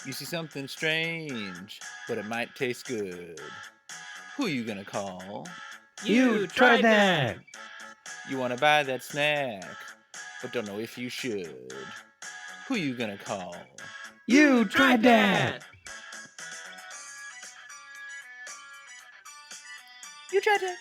You see something strange, but it might taste good. Who you gonna call? You tried that! You wanna buy that snack, but don't know if you should. Who you gonna call? You tried that! You tried that.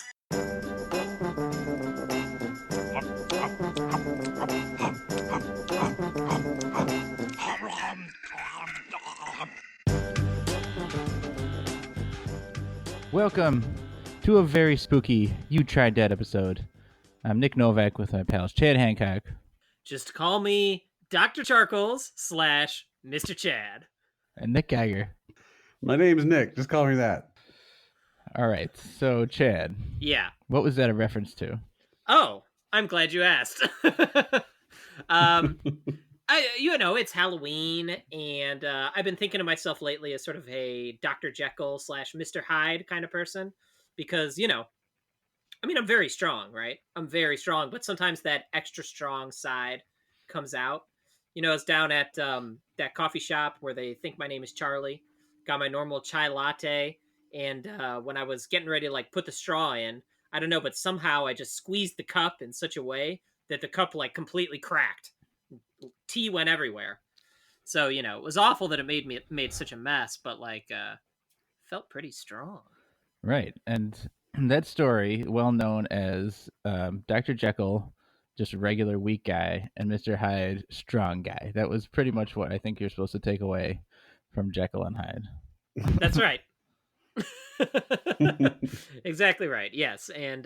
Welcome to a very spooky You Tried That episode. I'm Nick Novak with my pals Chad Hancock. Just call me Dr. Charcoals / Mr. Chad. And Nick Geiger. My name's Nick. Just call me that. All right, so Chad. Yeah. What was that a reference to? Oh, I'm glad you asked. It's Halloween, and I've been thinking of myself lately as sort of a Dr. Jekyll / Mr. Hyde kind of person, because, I'm very strong, right? I'm very strong, but sometimes that extra strong side comes out. I was down at that coffee shop where they think my name is Charlie, got my normal chai latte, and when I was getting ready to put the straw in, I don't know, but somehow I just squeezed the cup in such a way that the cup completely cracked. Tea went everywhere. So, it was awful that it made such a mess, but felt pretty strong. Right, and that story, well known as Dr. Jekyll, just regular weak guy, and Mr. Hyde, strong guy. That was pretty much what I think you're supposed to take away from Jekyll and Hyde. That's right. Exactly right. Yes, and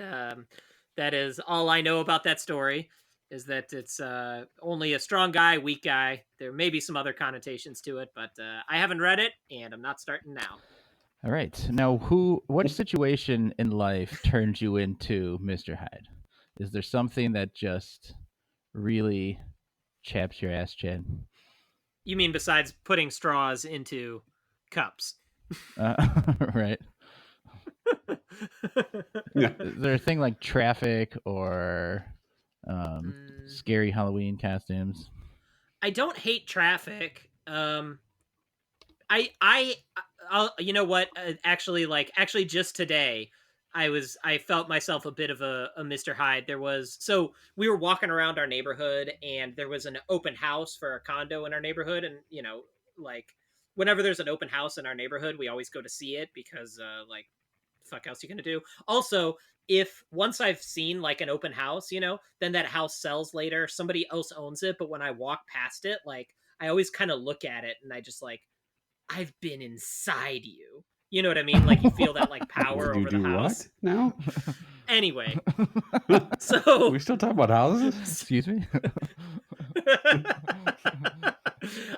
that is all I know about that story. Is that it's only a strong guy, weak guy. There may be some other connotations to it, but I haven't read it, and I'm not starting now. All right. Now, what situation in life turns you into Mr. Hyde? Is there something that just really chaps your ass, Chad? You mean besides putting straws into cups? Right. Yeah. Is there a thing like traffic or scary Halloween costumes? I don't hate traffic. You know what? Actually, just today, I felt myself a bit of a Mr. Hyde. So we were walking around our neighborhood, and there was an open house for a condo in our neighborhood, and whenever there's an open house in our neighborhood, we always go to see it because the fuck else you gonna do? Also, if once I've seen an open house, then that house sells later, somebody else owns it, but when I walk past it, I always kind of look at it and I just I've been inside you. You know what I mean? You feel that power over the house. What now? Anyway, so We still talk about houses? Excuse me?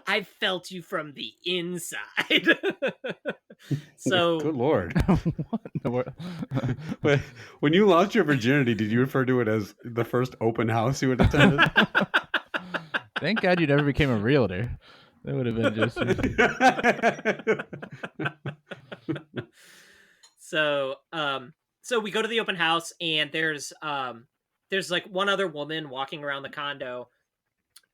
I felt you from the inside. So Good Lord. What in the world? Wait, when you lost your virginity, did you refer to it as the first open house you had attended? Thank God you never became a realtor. That would have been just... So we go to the open house, and there's one other woman walking around the condo,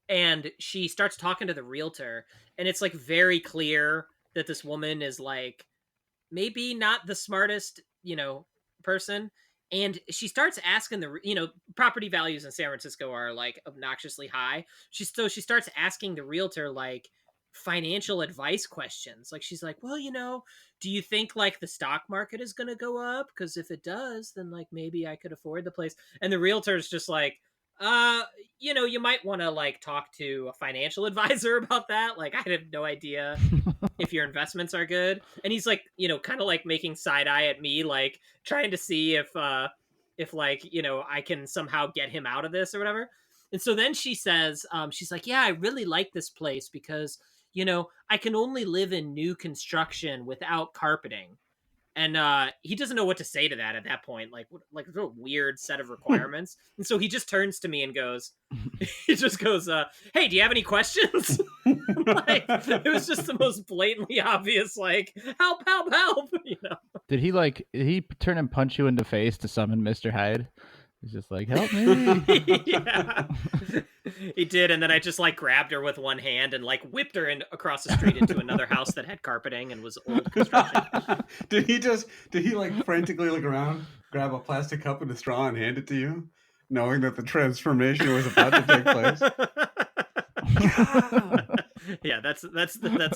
and she starts talking to the realtor, and it's very clear that this woman is maybe not the smartest, person. And she starts asking property values in San Francisco are obnoxiously high. She starts asking the realtor financial advice questions. She's like, well, do you think the stock market is going to go up? Because if it does, then maybe I could afford the place. And the realtor's just you might want to talk to a financial advisor about that. I have no idea if your investments are good. And he's kind of making side eye at me, trying to see if I can somehow get him out of this or whatever. And so then she says, she's like, yeah, I really like this place because, I can only live in new construction without carpeting. And he doesn't know what to say to that at that point. What a weird set of requirements. And so he just turns to me and goes, hey, do you have any questions? It was just the most blatantly obvious, help. Did he turn and punch you in the face to summon Mr. Hyde? He's just like, help me. Yeah. He did, and then I just like grabbed her with one hand and like whipped her across the street into another house that had carpeting and was old construction. Did he like frantically look around, grab a plastic cup and a straw and hand it to you, knowing that the transformation was about to take place? Yeah, that's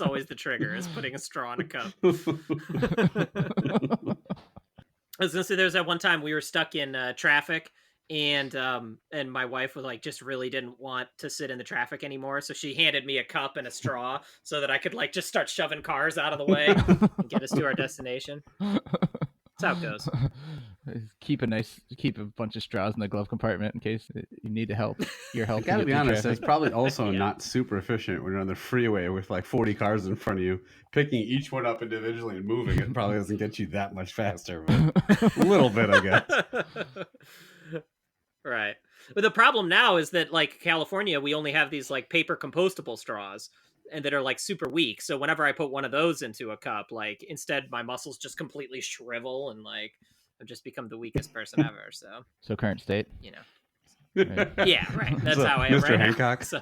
always the trigger, is putting a straw in a cup. I was gonna say, there's that one time we were stuck in traffic, and my wife was like, just really didn't want to sit in the traffic anymore, so she handed me a cup and a straw so that I could like just start shoving cars out of the way and get us to our destination. That's how it goes. Keep a bunch of straws in the glove compartment in case you need to help. Your help. I gotta be honest, traffic. that's probably also Yeah. not super efficient when you're on the freeway with like 40 cars in front of you. Picking each one up individually and moving it probably doesn't get you that much faster, but a little bit, I guess. Right. But the problem now is that, like, California, we only have these like paper compostable straws, and that are like super weak. So whenever I put one of those into a cup, like, instead my muscles just completely shrivel, and like I've just become the weakest person ever. So current state. You know. Right. Yeah, right. That's So, how I am Mr. right Hancock. now. So,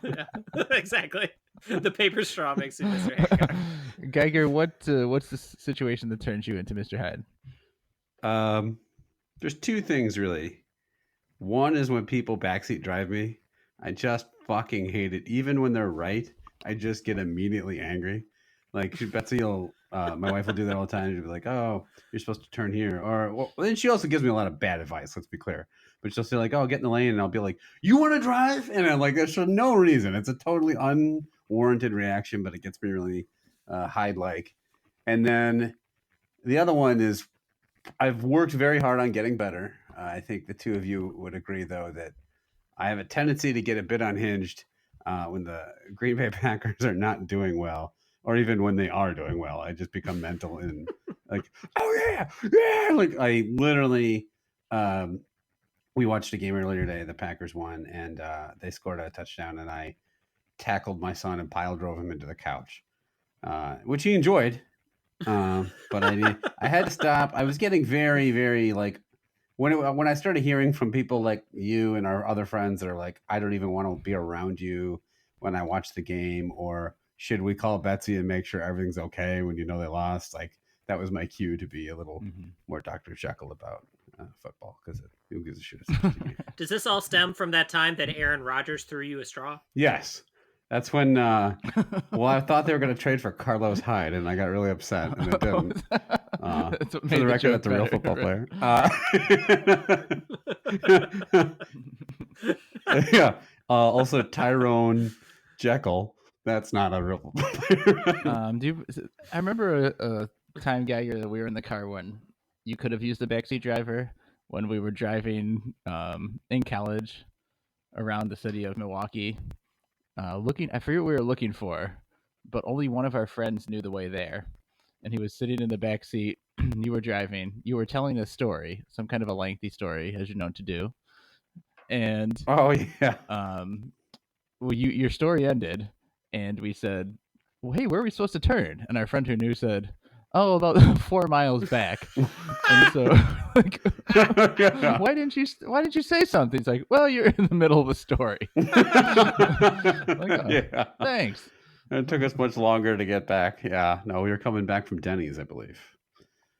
yeah, exactly. The paper straw makes you Mr. Hancock. Geiger, what's the situation that turns you into Mr. Hyde? There's two things really. One is when people backseat drive me. I just fucking hate it. Even when they're right, I just get immediately angry. Like Betsy will, my wife will do that all the time. She'll be like, "Oh, you're supposed to turn here," or well, then she also gives me a lot of bad advice. Let's be clear. But she'll say like, "Oh, get in the lane," and I'll be like, "You want to drive?" And I'm like, "That's for no reason. It's a totally unwarranted reaction, but it gets me really Hyde-like." And then the other one is, I've worked very hard on getting better. I think the two of you would agree, though, that I have a tendency to get a bit unhinged when the Green Bay Packers are not doing well, or even when they are doing well. I just become mental and like, oh yeah, yeah. Like I literally, we watched a game earlier today. The Packers won, and they scored a touchdown, and I tackled my son and pile drove him into the couch, which he enjoyed. But I had to stop. I was getting very, very like when I started hearing from people like you and our other friends that are like, I don't even want to be around you when I watch the game, or should we call Betsy and make sure everything's okay when you know they lost? Like that was my cue to be a little more Dr. Jekyll about football, because who gives a shit? Does this all stem from that time that Aaron Rodgers threw you a straw? Yes. That's when, well, I thought they were going to trade for Carlos Hyde, and I got really upset, and it didn't. For the record, that's a real football player. Yeah. Also, Tyrone Jekyll. That's not a real football player. I remember a time, Geiger, that we were in the car when you could have used the backseat driver when we were driving in college around the city of Milwaukee. I forget what we were looking for, but only one of our friends knew the way there, and he was sitting in the back seat. You were driving. You were telling a story, some kind of a lengthy story, as you're known to do. And oh yeah, well, your story ended, and we said, "Well, hey, where are we supposed to turn?" And our friend who knew said, "Oh, about 4 miles back." And so, like, why didn't you say something? He's like, "Well, you're in the middle of the story." Like, oh, yeah. Thanks. It took us much longer to get back. Yeah, no, we were coming back from Denny's, I believe,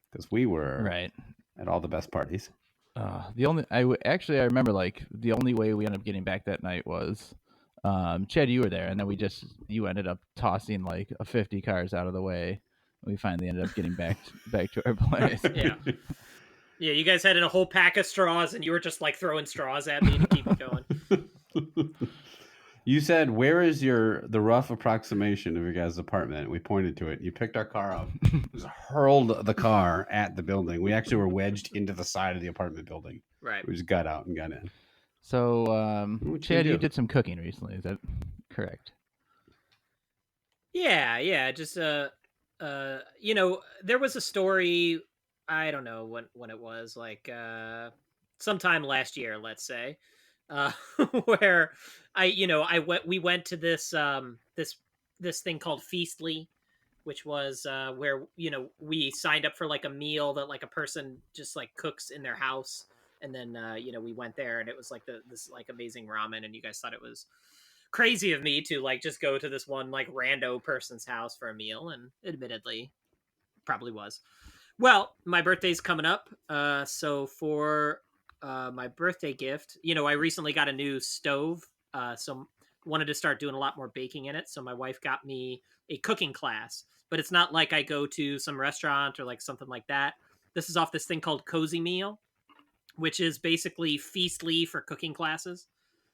because we were right at all the best parties. I remember like the only way we ended up getting back that night was, Chad, you were there, and then you ended up tossing like 50 cars out of the way. We finally ended up getting back to our place. Yeah. Yeah, you guys had a whole pack of straws, and you were just like throwing straws at me to keep it going. You said, "Where is the rough approximation of your guys' apartment?" We pointed to it. You picked our car up, just hurled the car at the building. We actually were wedged into the side of the apartment building. Right. We just got out and got in. So, Chad, you did some cooking recently. Is that correct? Yeah. Just you know, there was a story. I don't know when it was, like sometime last year, let's say, where we went to this this thing called Feastly, which was where we signed up for like a meal that like a person just like cooks in their house, and then we went there, and it was like this like amazing ramen, and you guys thought it was crazy of me to like just go to this one like rando person's house for a meal, and admittedly probably was. Well, my birthday's coming up, so for my birthday gift, I recently got a new stove, so wanted to start doing a lot more baking in it. So my wife got me a cooking class, but it's not like I go to some restaurant or like something like that. This is off this thing called Cozy Meal, which is basically Feastly for cooking classes.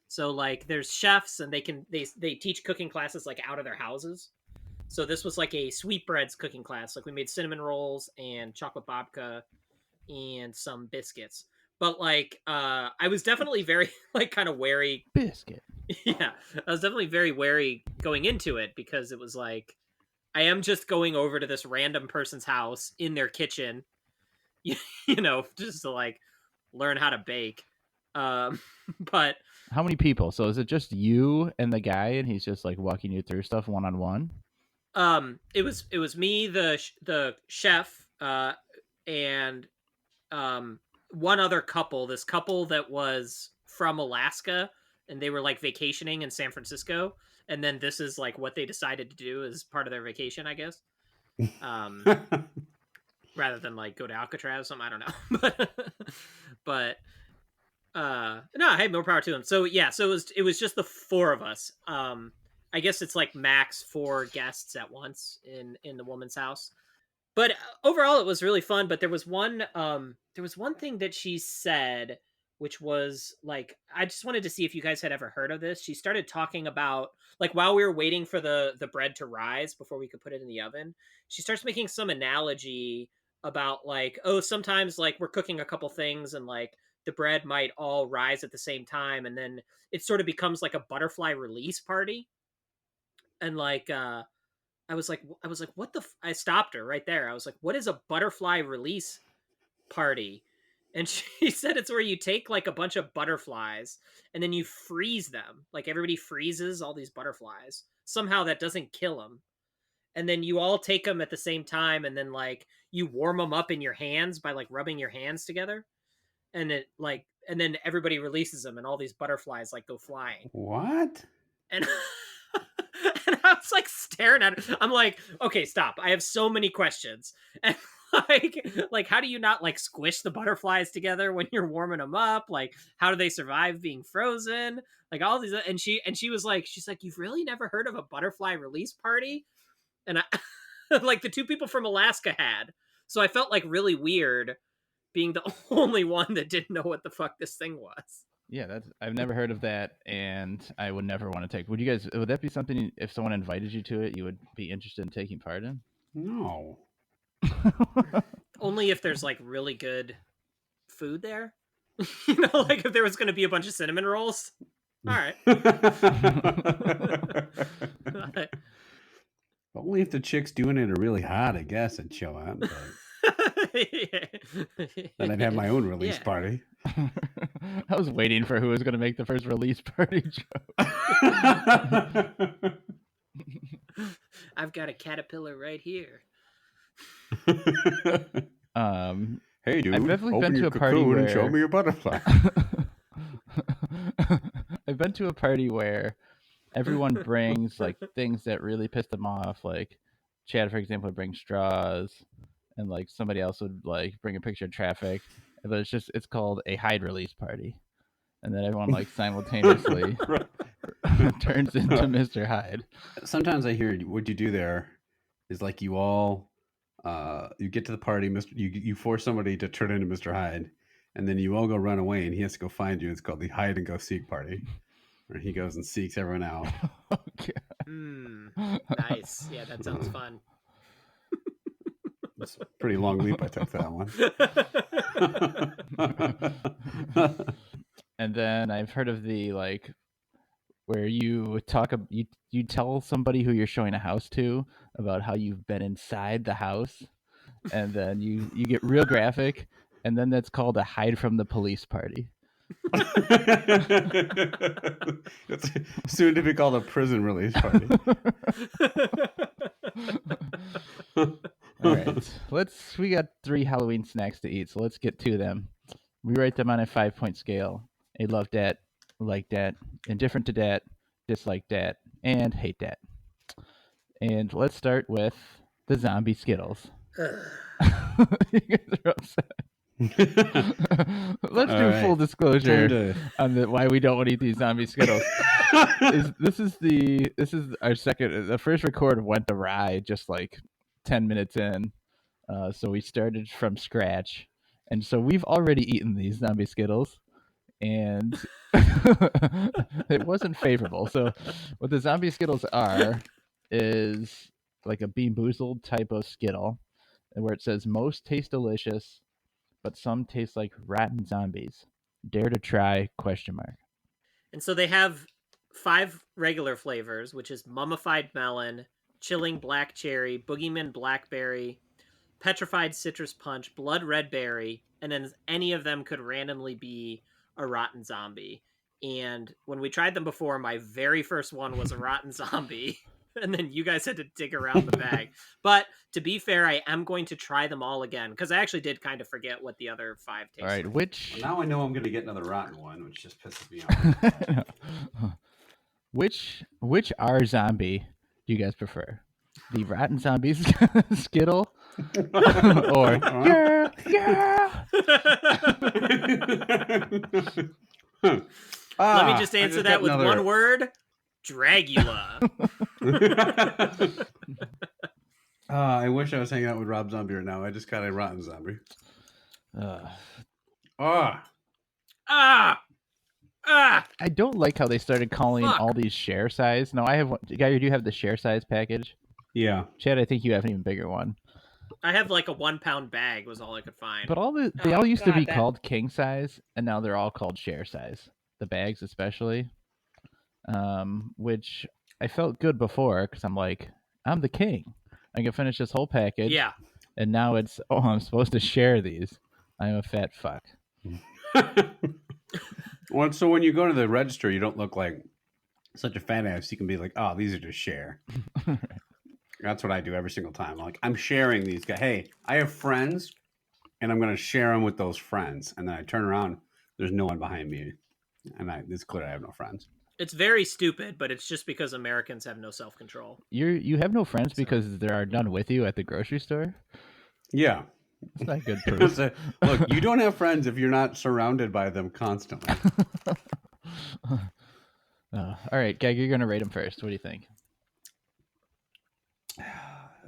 So like there's chefs, and they teach cooking classes like out of their houses. So this was like a sweetbreads cooking class. Like we made cinnamon rolls and chocolate babka and some biscuits. But like I was definitely very like kind of wary. Biscuit. Yeah, I was definitely very wary going into it, because it was like I am just going over to this random person's house in their kitchen, just to like learn how to bake. But How many people? So is it just you and the guy, and he's just like walking you through stuff one on one? it was me, the chef, and one other couple. This couple that was from Alaska, and they were like vacationing in San Francisco, and then this is like what they decided to do as part of their vacation, I guess. Rather than like go to Alcatraz or something, I don't know. but no, hey, more power to them. So yeah, so it was just the four of us. I guess it's like max 4 guests at once in the woman's house. But overall it was really fun. But there was one thing that she said, which was like, I just wanted to see if you guys had ever heard of this. She started talking about, like, while we were waiting for the bread to rise before we could put it in the oven, she starts making some analogy about like, oh, sometimes like we're cooking a couple things, and like the bread might all rise at the same time, and then it sort of becomes like a butterfly release party. And like I was like, what the I stopped her right there. I was like, what is a butterfly release party? And she said it's where you take like a bunch of butterflies, and then you freeze them. Like everybody freezes all these butterflies. Somehow that doesn't kill them. And then you all take them at the same time, and then like you warm them up in your hands by like rubbing your hands together. And and then everybody releases them, and all these butterflies like go flying. What? And and I was like staring at it. I'm like, okay, stop. I have so many questions. And like how do you not like squish the butterflies together when you're warming them up? Like, how do they survive being frozen? Like all these, and she was like, she's like, you've really never heard of a butterfly release party? And I like the 2 people from Alaska had. So I felt like really weird being the only one that didn't know what the fuck this thing was. Yeah, I've never heard of that, and I would never want to take. Would that be something, if someone invited you to it, you would be interested in taking part in? No. Only if there's like really good food there. Like if there was going to be a bunch of cinnamon rolls. All right. Only if the chick's doing it really hot, I guess, I'd show up. But... Then I'd have my own release party. I was waiting for who was going to make the first release party joke. I've got a caterpillar right here. Hey, dude, I've definitely open been to your a party cocoon where... and show me your butterfly. I've been to a party where everyone brings like things that really piss them off. Like Chad, for example, would bring straws, and like somebody else would like bring a picture of traffic. But it's called a hide release party, and then everyone like simultaneously turns into Mr. Hyde. Sometimes I hear what you do there is like you all you get to the party, you force somebody to turn into Mr. Hyde, and then you all go run away, and he has to go find you. It's called the hide and go seek party, where he goes and seeks everyone out. Okay. Nice. Yeah, that sounds fun. That's a pretty long leap I took for that one. And then I've heard of the like where you tell somebody who you're showing a house to about how you've been inside the house, and then you get real graphic, and then that's called a hide from the police party. It's soon to be called a prison release party. All right. We got 3 Halloween snacks to eat, so let's get to them. We rate them on a 5-point scale. I love that, like that, indifferent to that, dislike that, and hate that. And let's start with the zombie Skittles. You guys are upset. Let's All do right. full disclosure Time to- on why we don't want to eat these zombie Skittles. This is our second. The first record went awry just like 10 minutes in, so we started from scratch, and so we've already eaten these zombie Skittles, and it wasn't favorable. So what the zombie Skittles are is like a Bean Boozled type of Skittle, where it says most taste delicious, but some taste like rotten zombies. Dare to try? Question mark. And so they have 5 regular flavors, which is mummified melon, chilling black cherry, boogeyman blackberry, petrified citrus punch, blood red berry, and then any of them could randomly be a rotten zombie. And when we tried them before, my very first one was a rotten zombie. And then you guys had to dig around the bag. But to be fair, I am going to try them all again because I actually did kind of forget what the other 5 tasted. All right, which Now I know I'm going to get another rotten one, which just pisses me off. which R zombie do you guys prefer? The rotten zombies Skittle or yeah. Let me just answer that with one word: Dragula. I wish I was hanging out with Rob Zombie right now. I just got a rotten zombie. Ah. I don't like how they started calling Fuck. all these share size. No, I have one. Guy, do you have the share size package? Yeah. Chad, I think you have an even bigger one. I have like a 1-pound bag was all I could find. But they all used to be God, called king size, and now they're all called share size. The bags, especially, which I felt good before because I'm like, I'm the king. I can finish this whole package. Yeah. And now it's, oh, I'm supposed to share these. I'm a fat fuck. Well, so when you go to the register, you don't look like such a fat ass. You can be like, oh, these are just share. That's what I do every single time. Like, I'm sharing these guys. Hey, I have friends, and I'm going to share them with those friends. And then I turn around, there's no one behind me. And it's clear I have no friends. It's very stupid, but it's just because Americans have no self-control. You have no friends because there are none with you at the grocery store? Yeah. It's not good proof. Look, you don't have friends if you're not surrounded by them constantly. All right, Gag, you're going to rate them first. What do you think?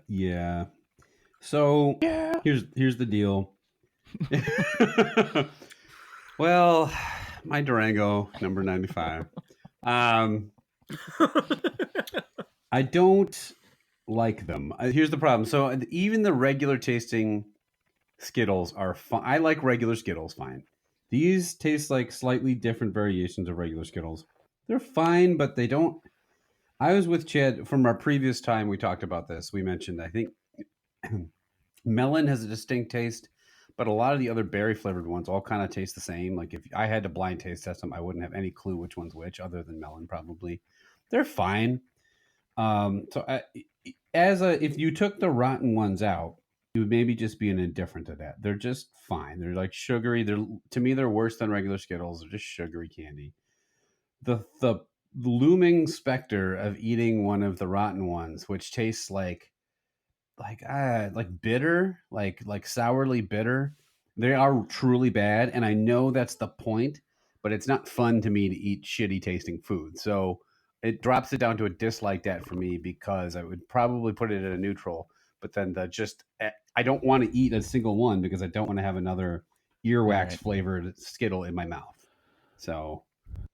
Yeah. So here's the deal. Well, my Durango, number 95. I don't like them. Here's the problem. So even the regular tasting Skittles are fine. I like regular Skittles fine. These taste like slightly different variations of regular Skittles. They're fine, but they don't. I was with Chad from our previous time we talked about this. We mentioned, I think, melon has a distinct taste, but a lot of the other berry flavored ones all kind of taste the same. Like if I had to blind taste test them, I wouldn't have any clue which one's which, other than melon probably. They're fine. If you took the rotten ones out, it would maybe just be an indifferent to that. They're just fine. They're like sugary. To me, they're worse than regular Skittles. They're just sugary candy. The looming specter of eating one of the rotten ones, which tastes like bitter, like sourly bitter. They are truly bad, and I know that's the point, but it's not fun to me to eat shitty tasting food. So it drops it down to a dislike that for me, because I would probably put it at a neutral. But then I don't want to eat a single one because I don't want to have another earwax flavored Skittle in my mouth. So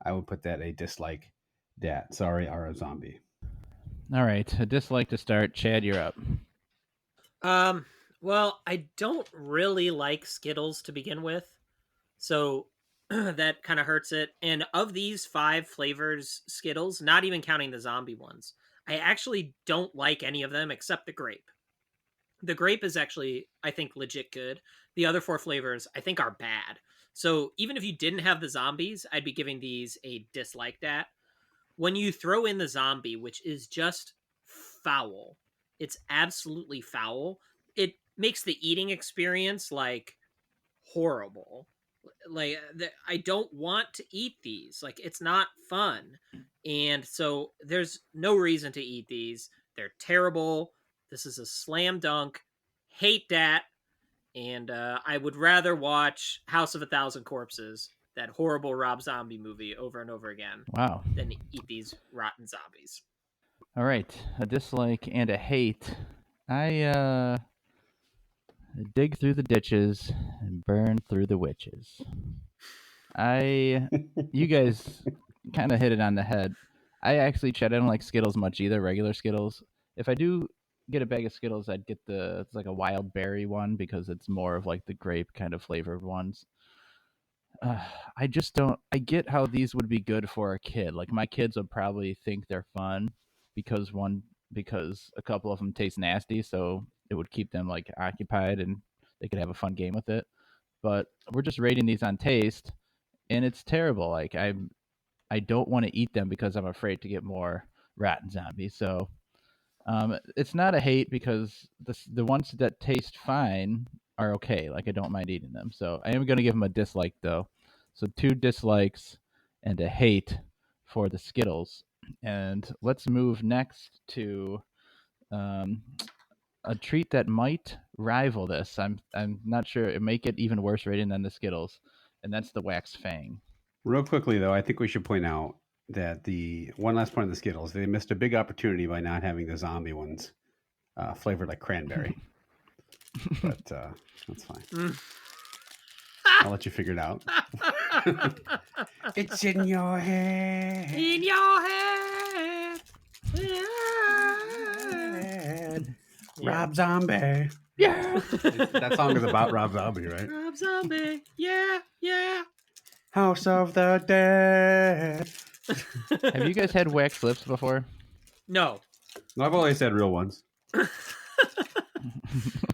I would put that a dislike that. Sorry, Ara Zombie. All right, a dislike to start. Chad, you're up. Well, I don't really like Skittles to begin with, so that kind of hurts it. And of these 5 flavors Skittles, not even counting the zombie ones, I actually don't like any of them except the grape. The grape is actually, I think, legit good. The other 4 flavors, I think, are bad. So even if you didn't have the zombies, I'd be giving these a dislike that. When you throw in the zombie, which is just foul, It's absolutely foul. It makes the eating experience like horrible. Like I don't want to eat these. Like it's not fun. And so there's no reason to eat these. They're terrible. This is a slam dunk. Hate that. And I would rather watch House of a Thousand Corpses, that horrible Rob Zombie movie, over and over again Wow. than eat these rotten zombies. All right, a dislike and a hate. I dig through the ditches and burn through the witches. You guys kind of hit it on the head. I don't like Skittles much either, regular Skittles. If I do get a bag of Skittles, I'd get it's like a wild berry one because it's more of like the grape kind of flavored ones. I just don't. I get how these would be good for a kid. Like my kids would probably think they're fun because a couple of them taste nasty, so it would keep them like occupied and they could have a fun game with it. But we're just rating these on taste, and it's terrible. Like I don't want to eat them because I'm afraid to get more rotten zombies. So it's not a hate because the ones that taste fine are okay. Like I don't mind eating them. So I am going to give them a dislike though. So 2 dislikes and a hate for the Skittles. And let's move next to um, a treat that might rival this. I'm not sure. It may get even worse rating than the Skittles, and that's the Wax Fang. Real quickly, though, I think we should point out that the one last point of the Skittles, they missed a big opportunity by not having the zombie ones flavored like cranberry. But that's fine. I'll let you figure it out. It's in your head. In your head. Rob Zombie. Yeah. That song is about Rob Zombie, right? Rob Zombie. Yeah, yeah. House of the Dead. Have you guys had wax lips before? No. I've always had real ones.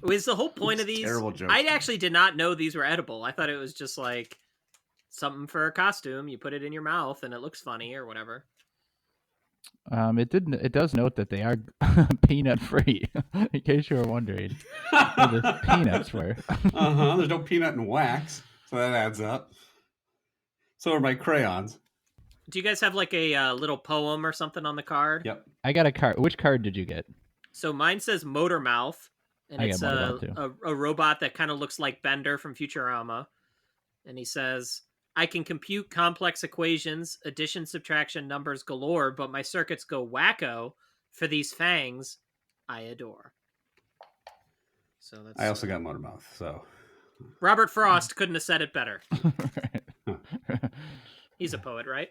Was the whole point of these? Terrible joke. I actually did not know these were edible. I thought it was just like something for a costume. You put it in your mouth and it looks funny or whatever. It does note that they are peanut free, in case you were wondering. Where the peanuts were. There's no peanut and wax, so that adds up. So are my crayons. Do you guys have like a little poem or something on the card? Yep. I got a card. Which card did you get? So mine says Motor Mouth, and I it's got Motor Mouth, a robot that kind of looks like Bender from Futurama. And he says, I can compute complex equations, addition, subtraction, numbers galore, but my circuits go wacko for these fangs I adore. So that's I also got motor mouth, so Robert Frost couldn't have said it better. He's a poet, right?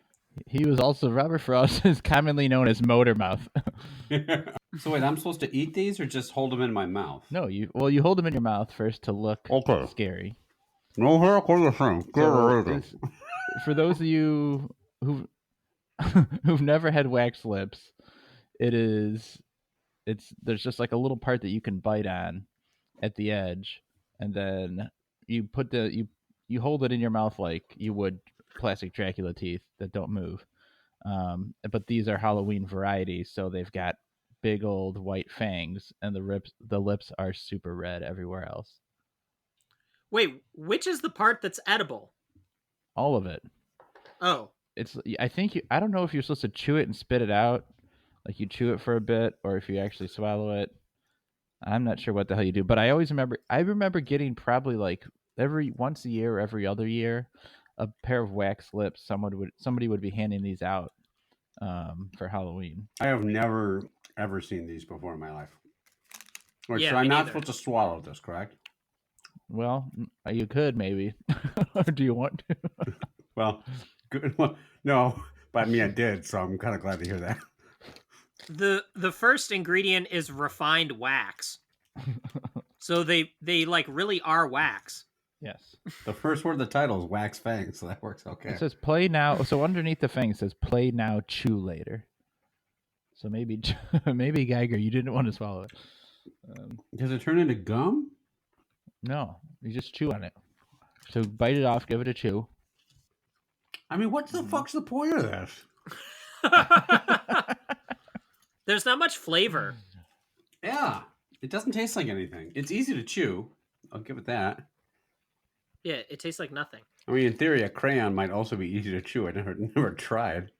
He was also Robert Frost is commonly known as Motor Mouth. So wait, I'm supposed to eat these or just hold them in my mouth? No, you hold them in your mouth first to look scary. No heck what you're saying. So for those of you who've never had wax lips, there's just like a little part that you can bite on at the edge, and then you put you hold it in your mouth like you would plastic Dracula teeth that don't move. But these are Halloween varieties, so they've got big old white fangs, and the lips are super red everywhere else. Wait, which is the part that's edible? All of it. Oh. I don't know if you're supposed to chew it and spit it out, like you chew it for a bit, or if you actually swallow it. I'm not sure what the hell you do, but I remember getting probably like once a year or every other year a pair of wax lips. Somebody would be handing these out for Halloween. I have never ever seen these before in my life. Wait, Yeah, so I'm me not neither. supposed to swallow this, correct? Well, you could maybe. Or do you want to? Well, good. No, but I mean I did, so I'm kind of glad to hear that. The first ingredient is refined wax. So they like really are wax. Yes. The first word of the title is wax fangs, so that works okay. It says play now. So underneath the fang it says play now, chew later. So maybe Geiger, you didn't want to swallow it. Does it turn into gum? No, you just chew on it. So bite it off, give it a chew. I mean, what the fuck's the point of this? There's not much flavor. Yeah, it doesn't taste like anything. It's easy to chew. I'll give it that. Yeah, it tastes like nothing. I mean, in theory, a crayon might also be easy to chew. I never tried.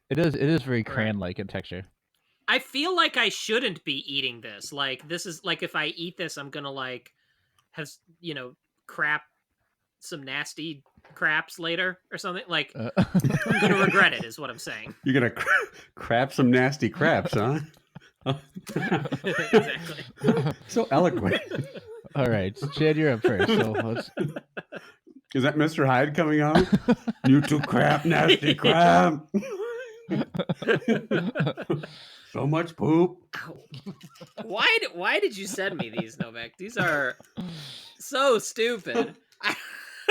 It is very crayon-like in texture. I feel like I shouldn't be eating this. Like, this is like, if I eat this, I'm gonna like have, you know, crap, some nasty craps later or something. Like, I'm gonna regret it, is what I'm saying. You're gonna crap some nasty craps, huh? Exactly. So eloquent. All right, so Chad, you're up first. So let's... Is that Mr. Hyde coming on? You two crap, nasty crap. So much poop. Why did you send me these, Novak? These are so stupid.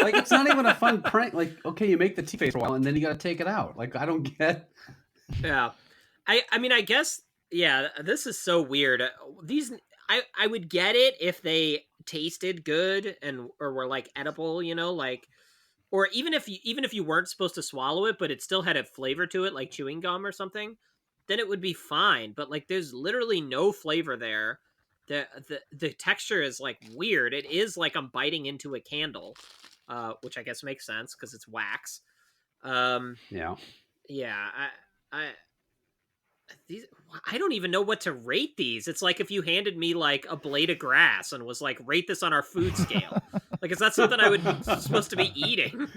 Like, it's not even a fun prank. Like, okay, you make the tea face for a while and then you gotta take it out. Like, I don't get. Yeah. I mean, I guess, yeah, this is so weird. These, I would get it if they tasted good or were like edible, you know, like, or even if you weren't supposed to swallow it, but it still had a flavor to it, like chewing gum or something, then it would be fine. But like, there's literally no flavor there. The texture is like weird. It is like I'm biting into a candle, which I guess makes sense because it's wax. Yeah. Yeah, I don't even know what to rate these. It's like if you handed me like a blade of grass and was like, rate this on our food scale. Like, is that something I would supposed to be eating?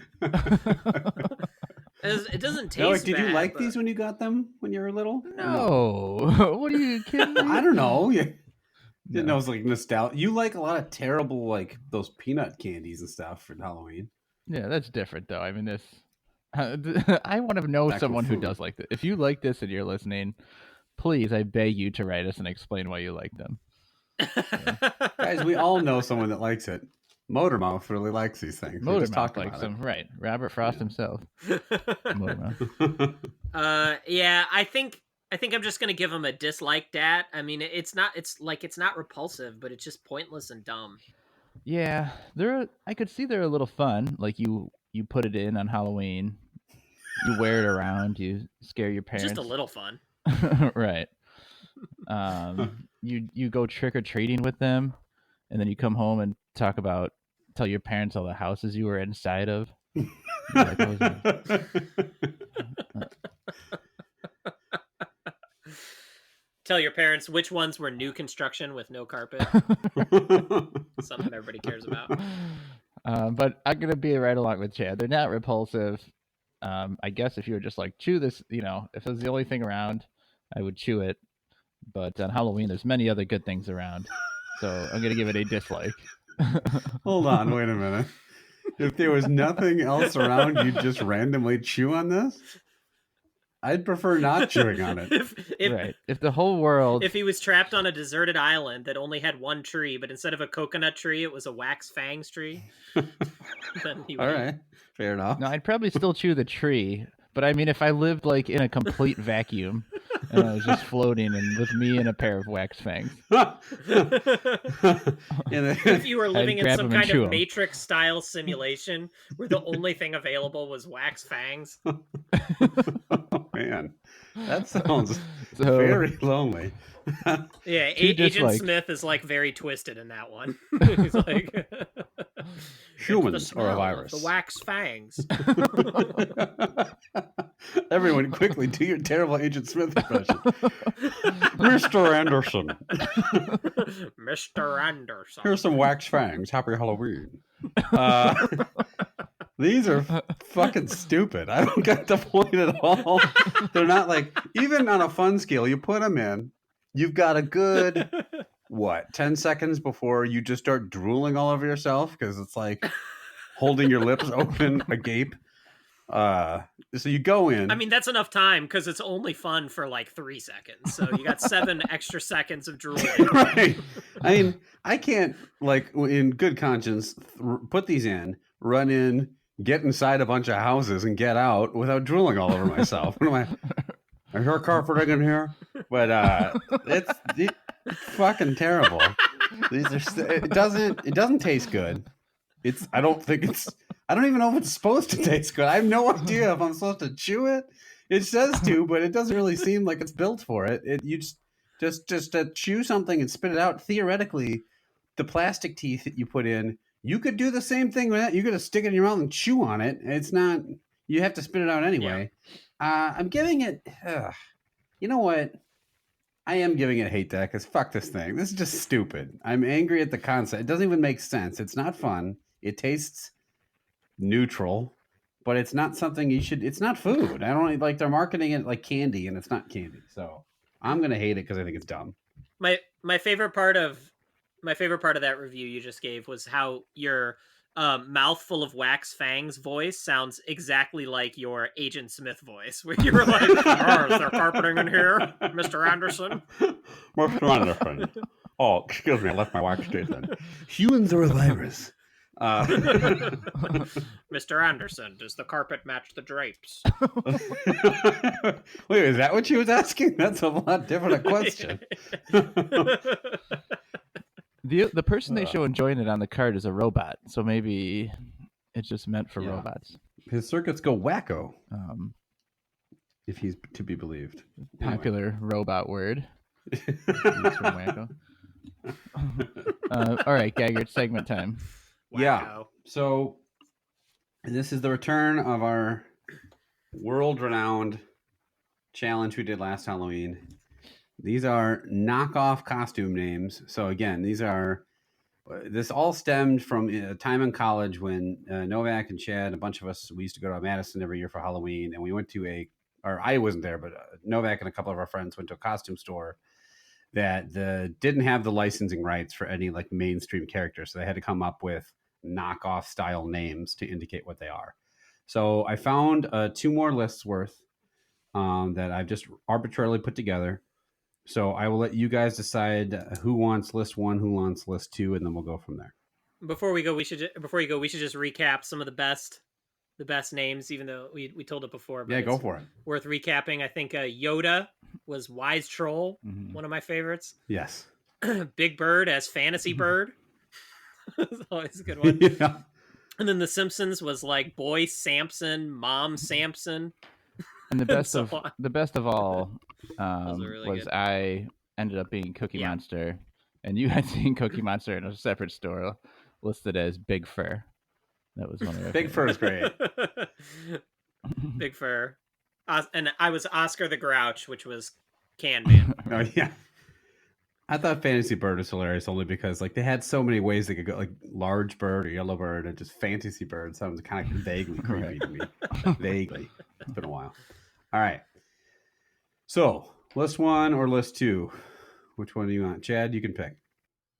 It doesn't taste Like, did you bad, like but... these when you got them when you were little? No. What are you kidding me? I don't know. Yeah. Didn't No. know it was like nostalgia. You like a lot of terrible, like those peanut candies and stuff for Halloween. Yeah, that's different though. I mean, this. I want to know Actual someone who food. does like this. If you like this and you're listening, please, I beg you to write us and explain why you like them. Guys, we all know someone that likes it. Motormouth really likes these things. We just Motormouth talked likes about them, right? Robert Frost himself. Motormouth. it. Yeah, I think I'm just gonna give him a dislike, Dat. I mean, it's not repulsive, but it's just pointless and dumb. Yeah, I could see they're a little fun. Like you put it in on Halloween, you wear it around, you scare your parents. Just a little fun, right? You go trick or treating with them, and then you come home and tell your parents all the houses you were inside of. Like, tell your parents which ones were new construction with no carpet. Something everybody cares about. But I'm gonna be right along with Chad. They're not repulsive. I guess if you were just like, chew this, if it was the only thing around, I would chew it. But on Halloween, there's many other good things around, so I'm gonna give it a dislike. Hold on, wait a minute. If there was nothing else around, you'd just randomly chew on this? I'd prefer not chewing on it. If the whole world... If he was trapped on a deserted island that only had one tree, but instead of a coconut tree, it was a wax fangs tree, then he would... All right, fair enough. No, I'd probably still chew the tree. But I mean, if I lived like in a complete vacuum and I was just floating and with me and a pair of wax fangs. If you were living in some kind of 'em. Matrix style simulation where the only thing available was wax fangs. Oh, man, that sounds very lonely. Yeah, Agent dislikes. Smith is like very twisted in that one. He's like, humans the are a smell of virus. The wax fangs. Everyone, quickly do your terrible Agent Smith impression. Mr. Anderson. Mr. Anderson. Here's some wax fangs. Happy Halloween. These are fucking stupid. I don't get the point at all. They're not like, even on a fun scale, you put them in, you've got a good, 10 seconds before you just start drooling all over yourself because it's like holding your lips open agape. So you go in. I mean, that's enough time because it's only fun for like 3 seconds. So you got 7 extra seconds of drooling. Right. I mean, I can't, like, in good conscience, put these in, run in, get inside a bunch of houses and get out without drooling all over myself. What am I hear carpeting in here? But it's fucking terrible. These are it doesn't taste good. I don't even know if it's supposed to taste good. I have no idea if I'm supposed to chew it. It says to, but it doesn't really seem like it's built for it. Just to chew something and spit it out. Theoretically, the plastic teeth that you put in, you could do the same thing with that. You could stick it in your mouth and chew on it. It's not. You have to spit it out anyway. I'm giving it. You know what? I am giving it hate that because fuck this thing. This is just stupid. I'm angry at the concept. It doesn't even make sense. It's not fun. It tastes neutral, but it's not something you should. It's not food. I don't like. They're marketing it like candy, and it's not candy. So I'm gonna hate it because I think it's dumb. My favorite part of that review you just gave was how your mouthful of wax fangs voice sounds exactly like your Agent Smith voice, where you were like, "Oh, is there carpeting in here, Mr. Anderson?" Mr. Anderson. Oh, excuse me, I left my wax teeth in. Humans are a virus. Mr. Anderson, does the carpet match the drapes? Wait, is that what she was asking? That's a lot different a question. The person they show enjoying it on the card is a robot, so maybe it's just meant for Yeah. robots. His circuits go wacko, If if he's to be believed. popular robot word. It's from Wacko. All right, Gagger, it's segment time. Yeah. Wacko. So this is the return of our world-renowned challenge we did last Halloween. These are knockoff costume names. So again, this all stemmed from a time in college when Novak and Chad, a bunch of us, we used to go to Madison every year for Halloween, and we went to I wasn't there, but Novak and a couple of our friends went to a costume store that didn't have the licensing rights for any like mainstream characters. So they had to come up with knockoff style names to indicate what they are. So I found 2 more lists worth that I've just arbitrarily put together. So I will let you guys decide who wants list 1, who wants list 2, and then we'll go from there. Before you go, we should just recap some of the best names, even though we told it before. But Yeah, go for it. Worth recapping. I think Yoda was Wise Troll, one of my favorites. Yes. Big Bird as Fantasy Bird. That's always a good one. Yeah. And then the Simpsons was like Boy Samson, Mom Samson. And the best So of on. the best of all Those are really was good. I ended up being Cookie Yeah. Monster, and you had seen Cookie Monster in a separate store listed as Big Fur. That was one of my Big Fur is great. Big Fur. And I was Oscar the Grouch, which was Can Man. Oh yeah. I thought Fantasy Bird was hilarious only because like they had so many ways they could go, like large bird or yellow bird, and just Fantasy Bird sounds kind of vaguely creepy to me. Vaguely. It's been a while. All right. So list 1 or list 2? Which one do you want? Chad, you can pick.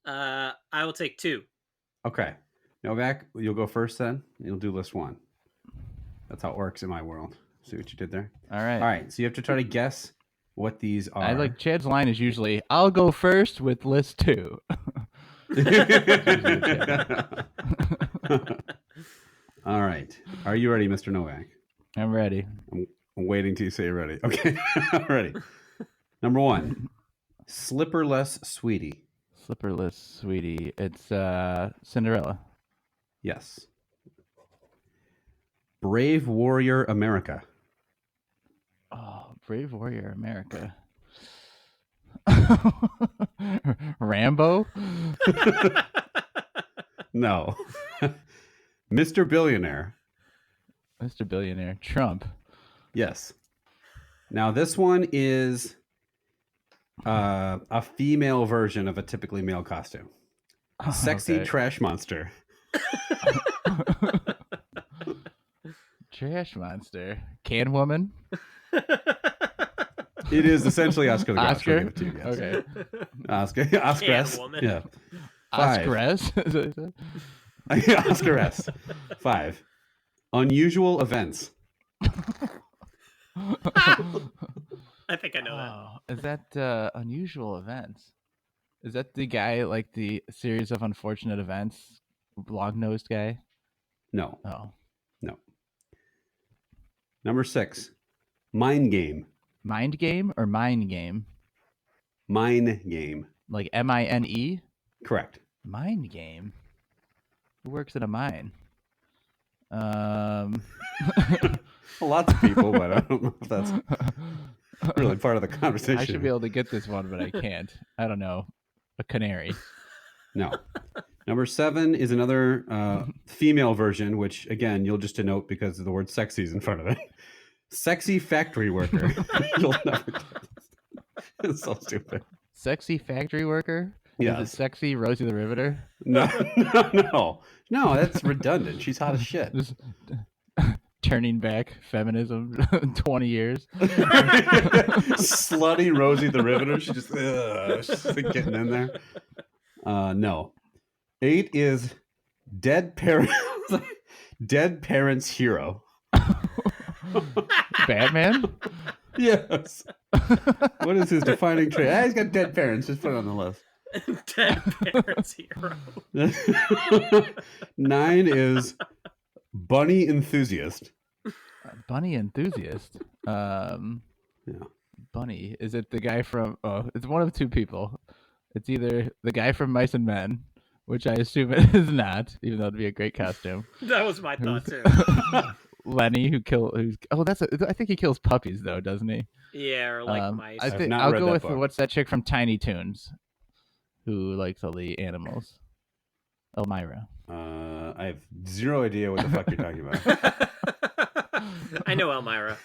I will take 2. Okay. Novak, you'll go first then. You'll do list 1. That's how it works in my world. See what you did there? All right. All right. So you have to try to guess what these are. I like Chad's line is usually, "I'll go first with list 2." All right. Are you ready, Mr. Novak? I'm ready. I'm waiting till you say you're ready. Okay. Ready. Number 1, Slipperless Sweetie. Slipperless Sweetie. It's Cinderella. Yes. Brave Warrior America. Oh, Brave Warrior America. Rambo? No. Mr. Billionaire. Mr. Billionaire. Trump. Yes. Now this one is a female version of a typically male costume. Sexy Okay. Trash Monster. Trash Monster. Can Woman? It is essentially Oscar the Grouch. I'll Oscar? give it to you, yes. Okay. Oscar S. Woman. Yeah. 5. Oscar S? Oscar S. 5. Unusual Events. I think I know that. Oh, is that Unusual Events? Is that the guy, like the series of unfortunate events? Long-nosed guy? No. Oh. No. Number 6. Mind Game. Mind Game or Mine Game? Mine Game. Like M-I-N-E? Correct. Mine Game? Who works at a mine? Lots of people, but I don't know if that's... really part of the conversation. I should be able to get this one, but I can't. I don't know. A canary. No. Number 7 is another female version, which again you'll just denote because of the word "sexy" is in front of it. Sexy factory worker. You'll never get this. It's so stupid. Sexy factory worker? Is Yes. it sexy Rosie the Riveter? No. That's redundant. She's hot as shit. Just turning back feminism 20 years. Slutty Rosie the Riveter. She's like getting in there. No. 8 is dead parents. Dead parents hero. Batman? Yes. What is his defining trait? He's got dead parents. Just put it on the list. Dead parents hero. 9 is bunny enthusiast. Bunny enthusiast. Yeah. Bunny. Is it the guy from? Oh, it's one of two people. It's either the guy from Mice and Men, which I assume it is not, even though it'd be a great costume. That was my thought too. Lenny, I think he kills puppies though, doesn't he? Yeah, or like mice. I I've think not I'll read go that with book. what's that chick from Tiny Toons, who likes all the animals. Elmira. I have zero idea what the fuck you're talking about. I know Elmira.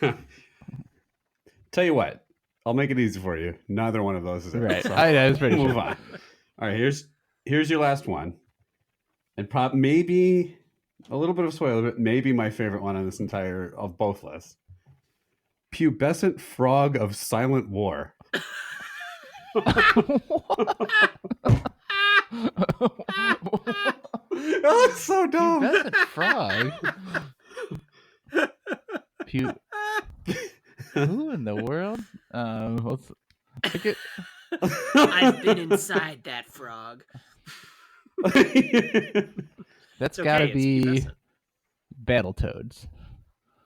Tell you what, I'll make it easy for you. Neither one of those is it. Right. So That's pretty move sure. on. All right, here's your last one, and maybe a little bit of spoiler, but maybe my favorite one on this entire of both lists. Pubescent frog of silent war. Oh, it's so dumb. Pubescent frog. Who in the world? Let's pick it. I've been inside that frog. That's It's got to okay, it's be pubescent. Battletoads.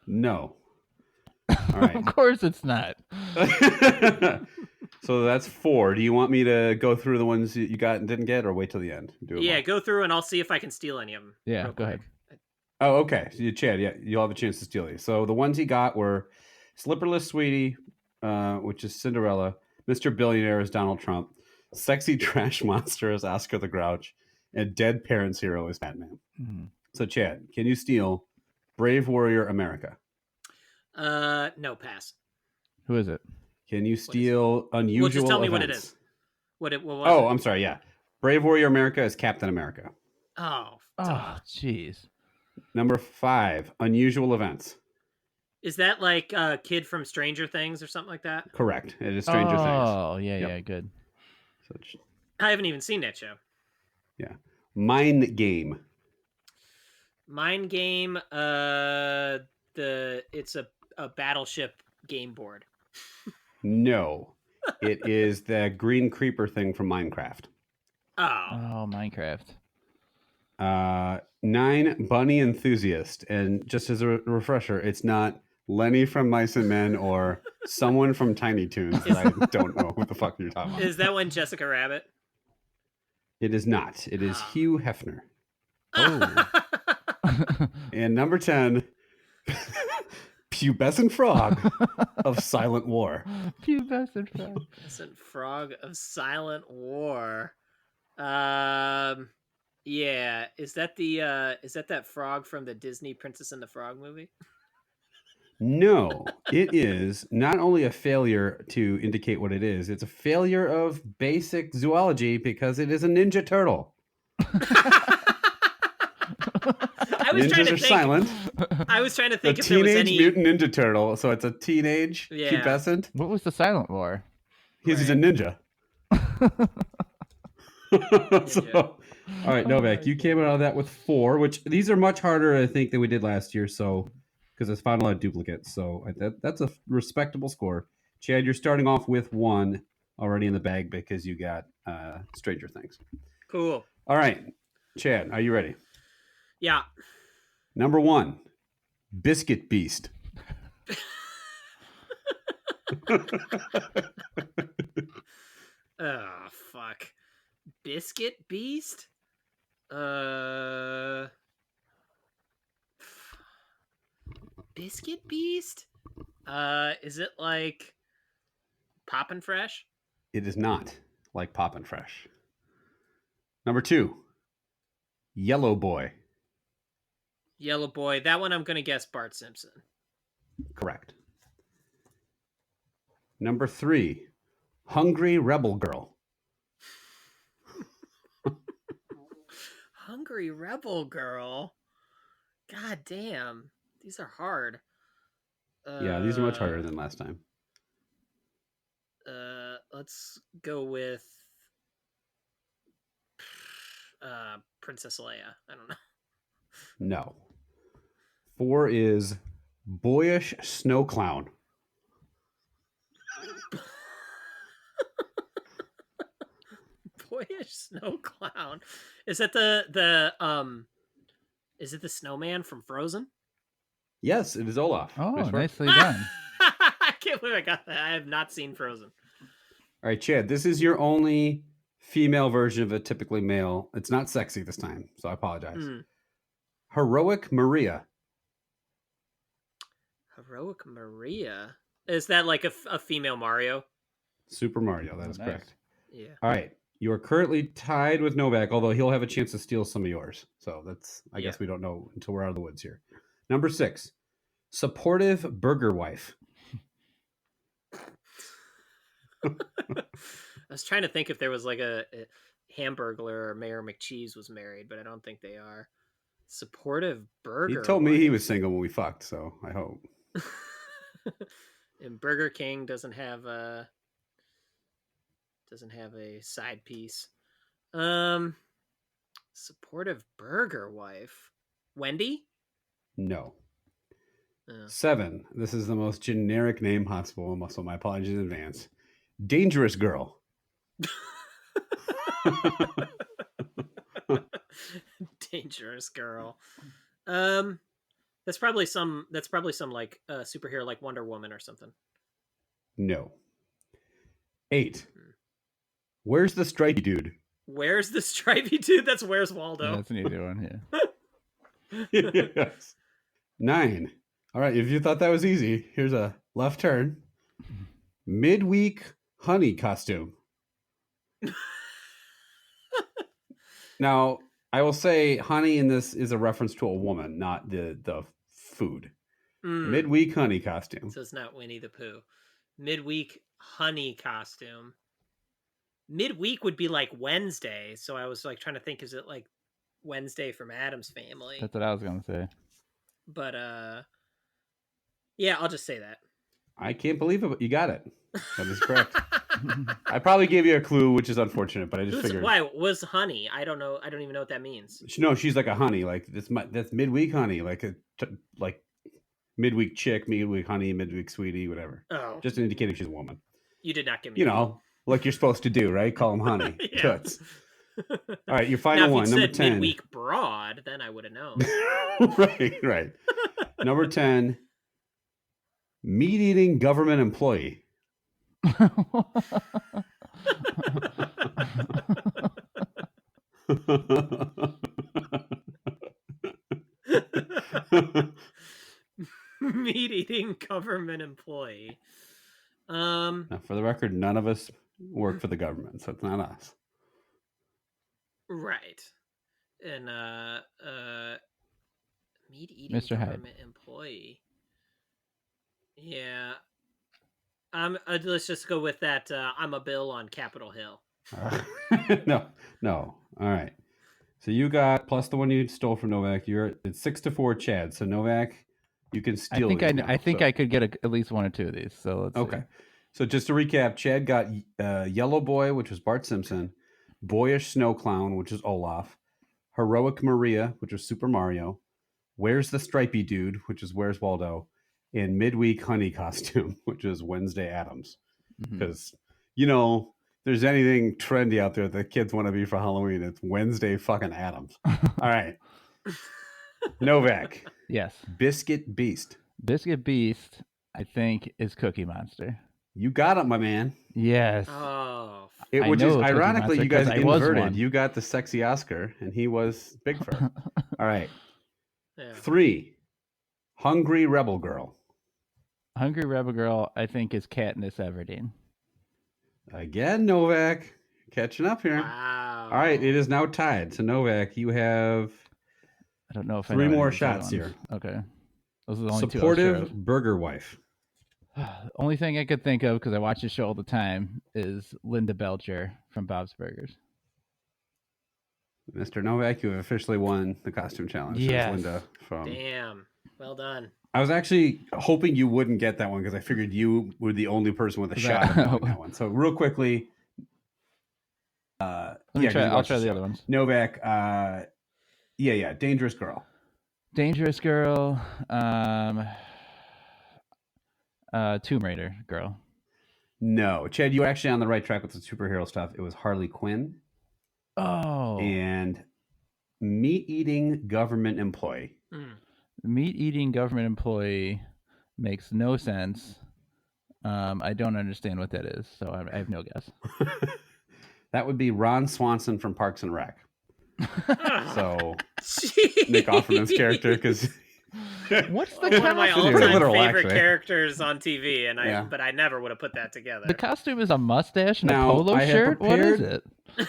No. All right. Of course, it's not. So that's 4. Do you want me to go through the ones you got and didn't get, or wait till the end? Do 'em Yeah, all? go through and I'll see if I can steal any of them. Yeah, go ahead. Oh, okay. So Chad, yeah, you'll have a chance to steal these. So the ones he got were Slipperless Sweetie, which is Cinderella, Mr. Billionaire is Donald Trump, Sexy Trash Monster is Oscar the Grouch, and Dead Parents Hero is Batman. Hmm. So Chad, can you steal Brave Warrior America? No, pass. Who is it? Can you steal Unusual Well, just tell me Events? what it is. What was Oh, it? I'm sorry. Yeah, Brave Warrior America is Captain America. Oh, Oh, jeez. Number 5, Unusual Events. is that like a kid from Stranger Things or something like that? Correct. It is Stranger Things. Oh, yeah, Yep. yeah, good. So, I haven't even seen that show. Mind Game. Mind Game. It's a battleship game board. No, it is the green creeper thing from Minecraft. Oh, Oh, Minecraft. 9, Bunny Enthusiast. And just as a refresher, it's not Lenny from Mice and Men or someone from Tiny Toons that I don't know what the fuck you're talking about. is that one Jessica Rabbit? It is not. It is Ah. Hugh Hefner. Oh. And number 10, Pubescent Frog of Silent War. Pubescent frog. Pubescent Frog of Silent War. Yeah, is that that frog from the Disney Princess and the Frog movie? No, it is not only a failure to indicate what it is, it's a failure of basic zoology because it is a ninja turtle. I was trying Ninjas to are think. silent. I was trying to A think if there was teenage any. mutant ninja turtle, so it's a teenage Yeah. pubescent. What was the Silent War? He's a ninja. So, all right, Novak, you came out of that with 4, which these are much harder, I think, than we did last year. So, because I found a lot of duplicates, so that's a respectable score. Chad, you're starting off with 1 already in the bag because you got Stranger Things. Cool. All right, Chad, are you ready? Yeah. Number 1, Biscuit Beast. Oh fuck. Biscuit Beast? Biscuit Beast? Is it like Poppin' Fresh? It is not like Poppin' Fresh. Number 2, Yellow Boy. Yellow Boy. That one I'm going to guess Bart Simpson. Correct. Number 3, Hungry Rebel Girl. Hungry Rebel Girl. God damn. These are hard. Yeah, these are much harder than last time. Let's go with Princess Leia. I don't know. No. 4 is Boyish Snow Clown. Boyish Snow Clown. Is that is it the snowman from Frozen? Yes, it is Olaf. Oh, Nice work. nicely done. I can't believe I got that. I have not seen Frozen. All right, Chad, this is your only female version of a typically male. It's not sexy this time, so I apologize. Heroic Maria. Heroic Maria. Is that like a female Mario? Super Mario, that is Nice. correct. Yeah. All right. You are currently tied with Novak, although he'll have a chance to steal some of yours. So that's, I guess we don't know until we're out of the woods here. Number 6, Supportive Burger Wife. I was trying to think if there was like a Hamburglar or Mayor McCheese was married, but I don't think they are. Supportive Burger. He told me he wife. was single when we fucked, so I hope. And Burger King doesn't have a side piece. Supportive Burger Wife. Wendy? No. Oh. 7, this is the most generic name possible, so my apologies in advance. Dangerous Girl. Dangerous Girl. That's probably some like superhero like Wonder Woman or something. No. 8, Where's the Stripey Dude? Where's the Stripey Dude? That's Where's Waldo. Yeah, that's an easy one. Yeah. Yes. 9. All right, if you thought that was easy, here's a left turn. Midweek honey costume. Now, I will say honey in this is a reference to a woman, not the food. Midweek honey costume. So it's not Winnie the Pooh. Midweek honey costume. Midweek would be like Wednesday, so I was like trying to think, is it like Wednesday from Addams Family? That's what I was gonna say. But yeah, I'll just say that. I can't believe it, but you got it. That is correct. I probably gave you a clue, which is unfortunate, but I just figured. Why was honey? I don't know. I don't even know what that means. No, she's like a honey. Like that's midweek honey, like like midweek chick, midweek honey, midweek sweetie, whatever. Oh, Just indicating she's a woman. you did not give me. You know, like you're supposed to do, right? Call them honey. Yeah. Toots. All right, your final now, one, if you number said 10. midweek broad, then I would have known. right. Number 10. Meat eating government employee. Meat eating government employee. Now, for the record, none of us work for the government, so it's not us. Right. And meat eating Mr. Hyde. government employee. Yeah. Let's just go with that. I'm a bill on Capitol Hill. No. All right. So you got plus the one you stole from Novak. It's 6-4, Chad. So Novak, you can steal. I think I could get at least one or two of these. So let's see. So just to recap, Chad got Yellow Boy, which was Bart Simpson, Boyish Snow Clown, which was Olaf, Heroic Maria, which was Super Mario, Where's the Stripey Dude, which is Where's Waldo, and Midweek Honey Costume, which is Wednesday Addams. Because, you know, if there's anything trendy out there that kids want to be for Halloween, it's Wednesday fucking Addams. All right. Novak. Yes. Biscuit Beast. Biscuit Beast, I think, is Cookie Monster. You got it, my man. Yes. Oh. Which is ironically, you guys 'cause I was inverted. one. You got the sexy Oscar, and he was Big Fur. All right. Yeah. 3. Hungry Rebel Girl. Hungry Rebel Girl, I think, is Katniss Everdeen. Again, Novak. Catching up here. Wow. All right, it is now tied. So, Novak, you have I don't know if I 3 know any more of these other shots ones. here. Okay. Those are the only two I was sure Supportive of. burger wife. Only thing I could think of, because I watch the show all the time, is Linda Belcher from Bob's Burgers. Mr. Novak, you have officially won the costume challenge. It was Yes. Linda from. Damn. Well done. I was actually hoping you wouldn't get that one because I figured you were the only person with a shot at knowing that one. So real quickly, Let me try. I'll try the other ones. Novak, yeah, Dangerous Girl. Dangerous Girl, Tomb Raider Girl. No, Chad, you were actually on the right track with the superhero stuff. It was Harley Quinn. Oh, And meat-eating government employee. Meat-eating government employee makes no sense. I don't understand what that is, so I have no guess. That would be Ron Swanson from Parks and Rec. So Jeez. Nick Offerman's character, because What's the one of my costume? all-time Literal, favorite actually. characters on TV, and Yeah. but I never would have put that together. The costume is a mustache and Now, a polo I have shirt. What is prepared- it?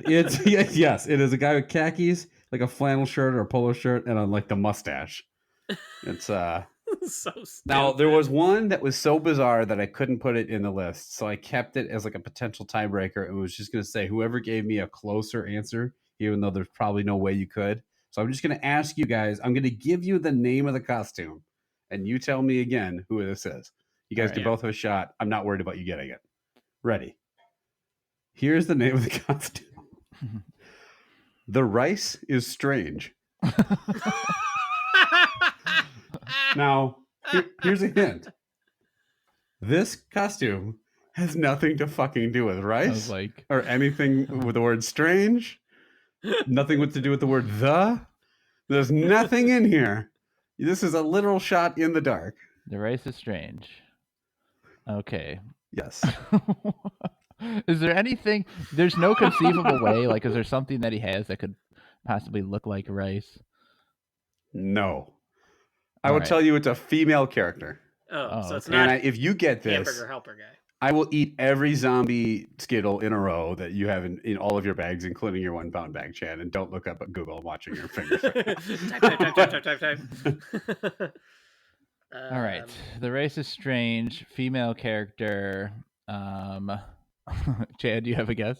it's yes, it is a guy with khakis, like a flannel shirt or a polo shirt, and like the mustache. It's so stupid. Now there was one that was so bizarre that I couldn't put it in the list, so I kept it as like a potential tiebreaker and was just going to say whoever gave me a closer answer, even though there's probably no way you could. So I'm just going to ask you guys. I'm going to give you the name of the costume, and you tell me again who this is. You guys All can right. both have a shot. I'm not worried about you getting it. Ready? Here's the name of the costume. The rice is strange. Now, here's a hint. This costume has nothing to fucking do with I rice was like, or anything with the word strange. Nothing to do with the word the. There's nothing in here. This is a literal shot in the dark. the rice is strange. Okay. Yes. Is there anything? There's no conceivable way. Like, is there something that he has that could possibly look like rice? No. I All will right. tell you it's a female character. Oh, so it's okay. not And if you get this, hamburger helper guy. I will eat every zombie Skittle in a row that you have in all of your bags, including your 1 pound bag, Chad. And don't look up at Google watching your fingers. type. All right. The race is strange. Female character. Chad, do you have a guess?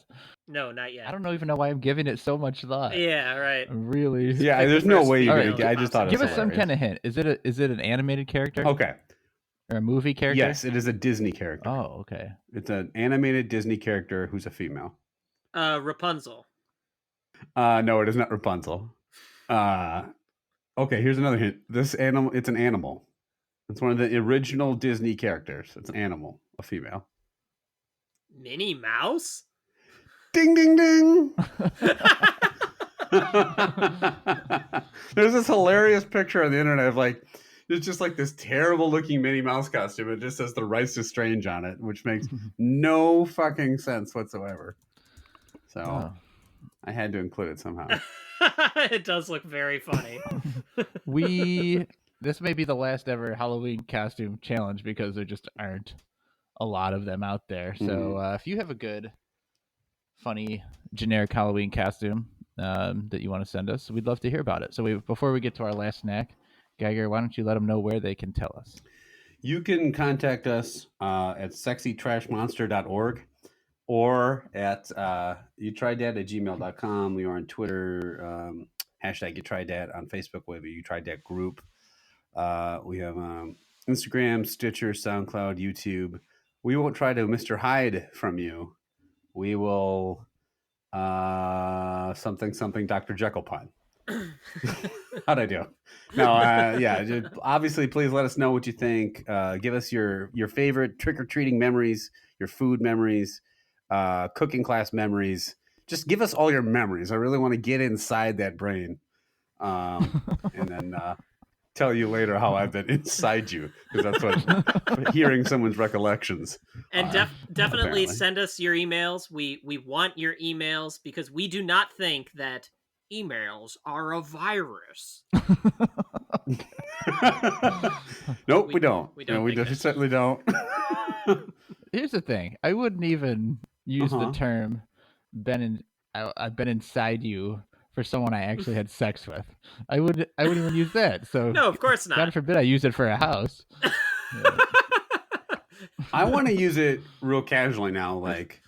No, not yet. I don't even know why I'm giving it so much thought. Yeah, right. Really? Yeah, Pick the there's no first way you're female going to get. I just thought it Give was us some hilarious. kind of hint. Is it an animated character Okay. or a movie character? Yes, it is a Disney character. Oh, okay. It's an animated Disney character who's a female. Rapunzel. No, it is not Rapunzel. Okay, here's another hint. This animal, it's an animal. It's one of the original Disney characters. It's an animal, a female. Minnie Mouse? Ding, ding, ding. There's this hilarious picture on the internet of like, it's just like this terrible looking Minnie Mouse costume. It just says the rice is strange on it, which makes no fucking sense whatsoever. So Oh. I had to include it somehow. It does look very funny. This may be the last ever Halloween costume challenge because there just aren't a lot of them out there. So if you have a good, funny, generic Halloween costume that you want to send us, we'd love to hear about it. So before we get to our last snack, Geiger, why don't you let them know where they can tell us? You can contact us at sexytrashmonster.org or at youtrieddat@gmail.com. We are on Twitter, hashtag YouTriedDat. On Facebook, we have a You Tried Dat group. We have Instagram, Stitcher, SoundCloud, YouTube. We won't try to Mr. Hyde from you. We will something Dr. Jekyll pun. How'd I do? No, obviously, please let us know what you think. Give us your favorite trick-or-treating memories, your food memories, cooking class memories. Just give us all your memories. I really want to get inside that brain. And then tell you later how I've been inside you, because that's what hearing someone's recollections. And definitely apparently. send us your emails. We want your emails because we do not think that emails are a virus. Nope, we don't. We don't We think that. certainly don't. here's the thing. I wouldn't even use the Uh-huh. term I've been inside you for someone I actually had sex with. I wouldn't even use that. So No, of course not. God forbid I use it for a house. Yeah. I want to use it real casually now. Like,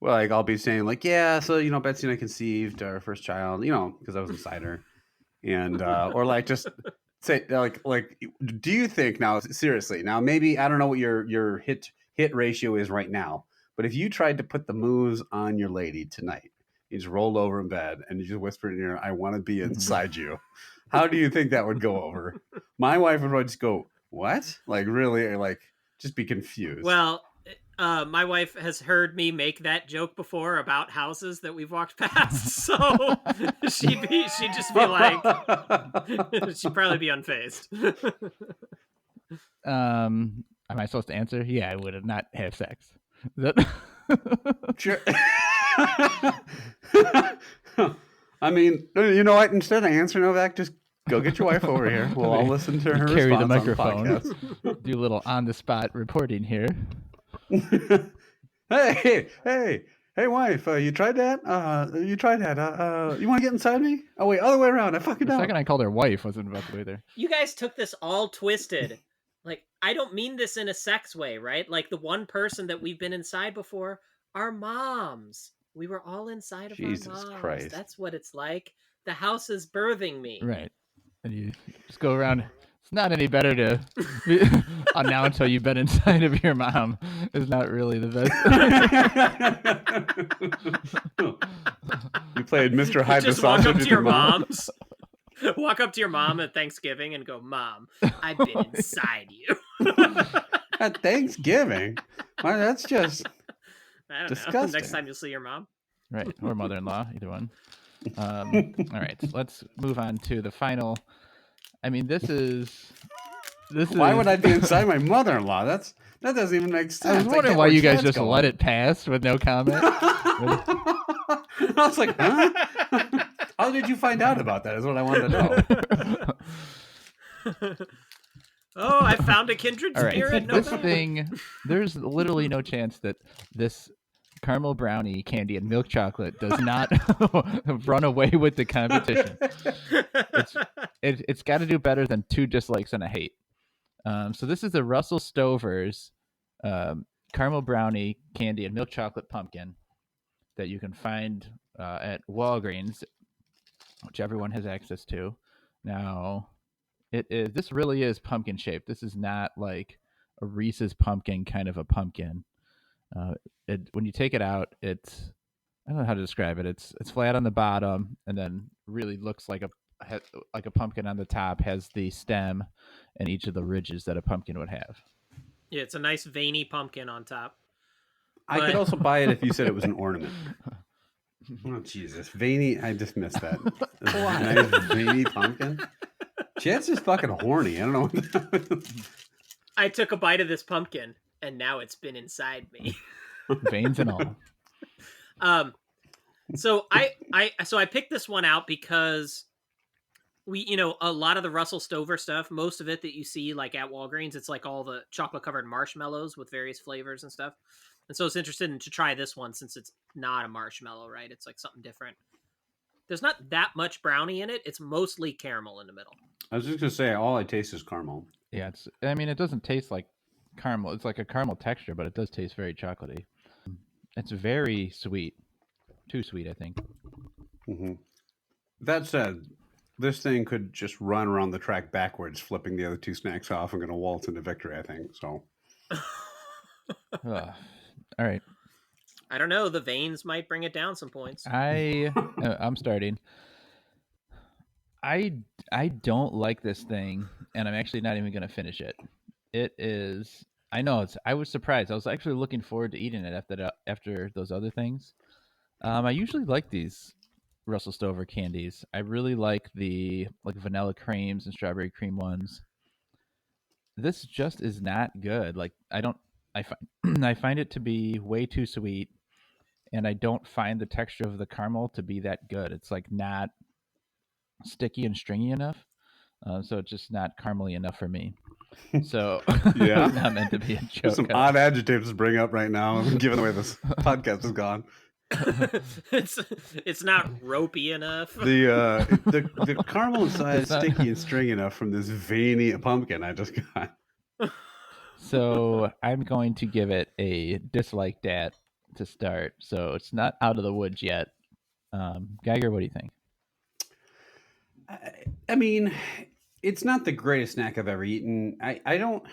well, like I'll be saying like, yeah, so Betsy and I conceived our first child, because I was inside her, and or like just say like, do you think now seriously now maybe I don't know what your hit ratio is right now, but if you tried to put the moves on your lady tonight, you just rolled over in bed and you just whispered in your ear, "I want to be inside you," how do you think that would go over? My wife would probably just go, "What?" Like really, like just be confused. Well, my wife has heard me make that joke before about houses that we've walked past, so she'd just be like, she'd probably be unfazed. Am I supposed to answer? Yeah, I would not have sex. Is that- Sure. I mean, you know what? Instead of answering Novak, just go get your wife over here. We'll all listen to her Carry the response microphone. on the Do a little on the spot reporting here. podcast. Hey, wife! You tried that? You tried that? You want to get inside me? Oh wait, other way around. I fucking The don't. second I called her wife, wasn't about to go there. You guys took this all twisted. Like, I don't mean this in a sex way, right? Like, the one person that we've been inside before, our moms. We were all inside of Jesus our moms. Christ. That's what it's like. The house is birthing me. Right. And you just go around. It's not any better to announce how you've been inside of your mom. Is not really the best. You played Mr. Hyde the Just walk sausage up with to your your mom. moms. Walk up to your mom at Thanksgiving and go, "Mom, I've been inside you." At Thanksgiving. Well, that's just I don't know. disgusting. Next time you'll see your mom. Right. Or mother-in-law, either one. All right. Let's move on to the final. I mean, this is. Why would I be inside my mother-in-law? That doesn't even make sense. I was wondering why you guys just let it pass with no comment. I was like, huh? How did you find out about that? Is what I wanted to know. Oh, I found a kindred All right. spirit. No This bad. thing, there's literally no chance that this caramel brownie candy and milk chocolate does not run away with the competition. It's got to do better than 2 dislikes and a hate. So this is the Russell Stover's caramel brownie candy and milk chocolate pumpkin that you can find at Walgreens, which everyone has access to. Now, this really is pumpkin shaped. This is not like a Reese's pumpkin kind of a pumpkin. When you take it out, I don't know how to describe it. It's flat on the bottom and then really looks like a pumpkin on the top, has the stem and each of the ridges that a pumpkin would have. Yeah, it's a nice veiny pumpkin on top. I But- could also buy it if you said it was an ornament. Oh, Jesus. Veiny. I just missed that. Nice veiny pumpkin. Chad's just fucking horny. I don't know. I took a bite of this pumpkin, and now it's been inside me. Veins and all. So I picked this one out because a lot of the Russell Stover stuff, most of it that you see like at Walgreens, it's like all the chocolate covered marshmallows with various flavors and stuff. And so it's interesting to try this one since it's not a marshmallow, right? It's like something different. There's not that much brownie in it. It's mostly caramel in the middle. I was just going to say, all I taste is caramel. Yeah, it doesn't taste like caramel. It's like a caramel texture, but it does taste very chocolatey. It's very sweet. Too sweet, I think. Mm-hmm. That said, this thing could just run around the track backwards, flipping the other 2 snacks off and going to waltz into victory, I think. So, Ugh. All right. I don't know. The veins might bring it down some points. I'm starting. I don't like this thing, and I'm actually not even going to finish it. It is. I know I was surprised. I was actually looking forward to eating it after those other things. I usually like these Russell Stover candies. I really like the vanilla creams and strawberry cream ones. This just is not good. I find it to be way too sweet, and I don't find the texture of the caramel to be that good. It's like not sticky and stringy enough, so it's just not caramely enough for me. So Yeah. not meant to be a joke. There's some odd adjectives to bring up right now, given the way this podcast has gone. It's not ropey enough. The caramel inside is It's not- sticky and stringy enough from this veiny pumpkin I just got. So I'm going to give it a dislike dat to start. So it's not out of the woods yet. Geiger, what do you think? I mean, it's not the greatest snack I've ever eaten. I don't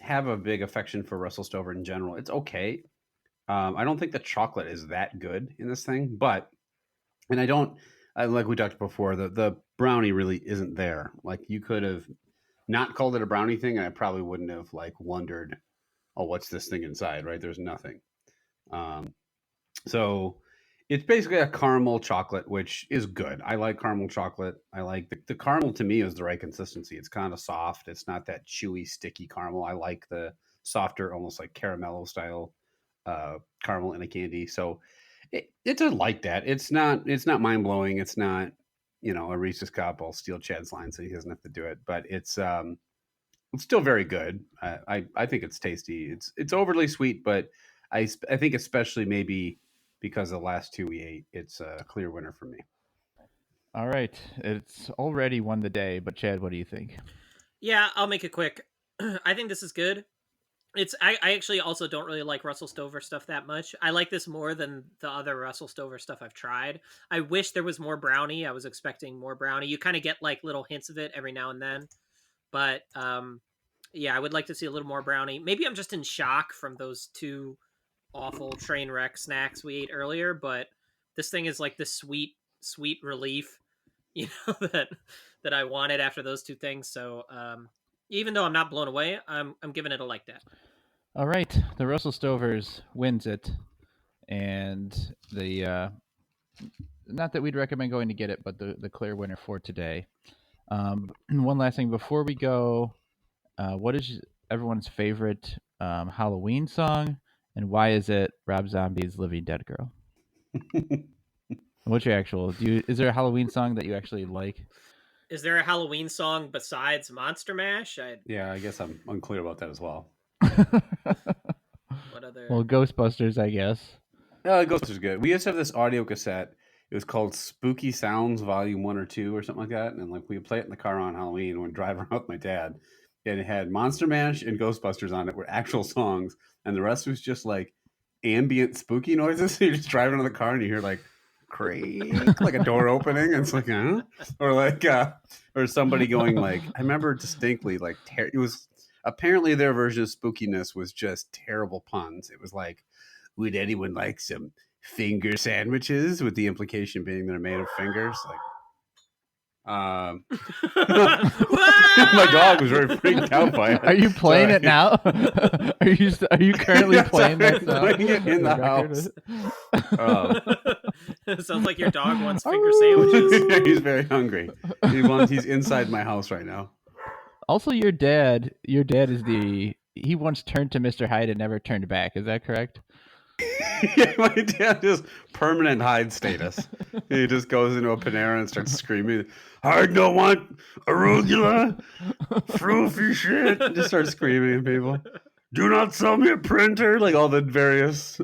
have a big affection for Russell Stover in general. It's okay. I don't think the chocolate is that good in this thing, but like we talked before, the brownie really isn't there. Like you could have not called it a brownie thing, and I probably wouldn't have like wondered, oh, what's this thing inside? Right? There's nothing. So it's basically a caramel chocolate, which is good. I like caramel chocolate. I like the caramel to me is the right consistency. It's kind of soft. It's not that chewy, sticky caramel. I like the softer, almost like caramello style caramel in a candy. So it's like that. It's not mind blowing. It's not, a Reese's cup. I'll steal Chad's line so he doesn't have to do it. But it's still very good. I think it's tasty. It's overly sweet, but I think especially maybe because the last two we ate, it's a clear winner for me. All right. It's already won the day, but Chad, what do you think? Yeah, I'll make it quick. I think this is good. I actually also don't really like Russell Stover stuff that much. I like this more than the other Russell Stover stuff I've tried. I wish there was more brownie. I was expecting more brownie. You kind of get like little hints of it every now and then. But yeah, I would like to see a little more brownie. Maybe I'm just in shock from those two awful train wreck snacks we ate earlier, but this thing is like the sweet relief, that I wanted after those two things. So even though I'm not blown away, I'm giving it a like that. All right. The Russell Stovers wins it. And the not that we'd recommend going to get it, but the clear winner for today. One last thing before we go, what is everyone's favorite Halloween song, and why is it Rob Zombie's "Living Dead Girl"? What's your actual? Is there a Halloween song that you actually like? Is there a Halloween song besides Monster Mash? Yeah, I guess I'm unclear about that as well. What other? Well, Ghostbusters, I guess. Ghostbusters is good. We used to have this audio cassette. It was called Spooky Sounds Volume 1 or 2 or something like that. And like we would play it in the car on Halloween when driving around with my dad. And it had Monster Mash and Ghostbusters on it, were actual songs. And the rest was just like ambient spooky noises. So you're just driving in the car and you hear like creak, like a door opening. And it's like, huh? Or like, or somebody going like, I remember distinctly like, it was apparently their version of spookiness was just terrible puns. It was like, would anyone like some finger sandwiches, with the implication being they're made of fingers? Like, my dog was very freaked out by it. Are you playing it now? Are you currently playing that song? Playing it in the house. It sounds like your dog wants finger sandwiches. He's very hungry. He's inside my house right now. Also, your dad is he once turned to Mr. Hyde and never turned back. Is that correct? Yeah, my dad is permanent Hyde status. He just goes into a Panera and starts screaming, "I don't want arugula, froofy shit!" Just starts screaming at people. Do not sell me a printer. Like all the various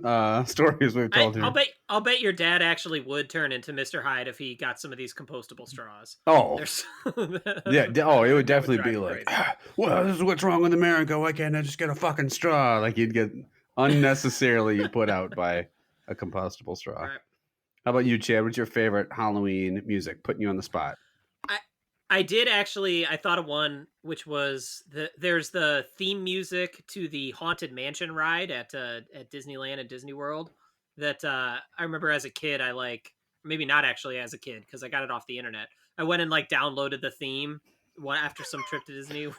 stories we've told here. I'll bet your dad actually would turn into Mr. Hyde if he got some of these compostable straws. Oh, yeah. Oh, it would definitely be like, well, this is what's wrong with America. Why can't I just get a fucking straw? Like you'd get unnecessarily put out by a compostable straw. Right. How about you, Chad? What's your favorite Halloween music? Putting you on the spot. I did actually. I thought of one, which was there's the theme music to the Haunted Mansion ride at Disneyland and Disney World. That I remember as a kid. I like, maybe not actually as a kid because I got it off the internet. I went and like downloaded the theme after some trip to Disney World.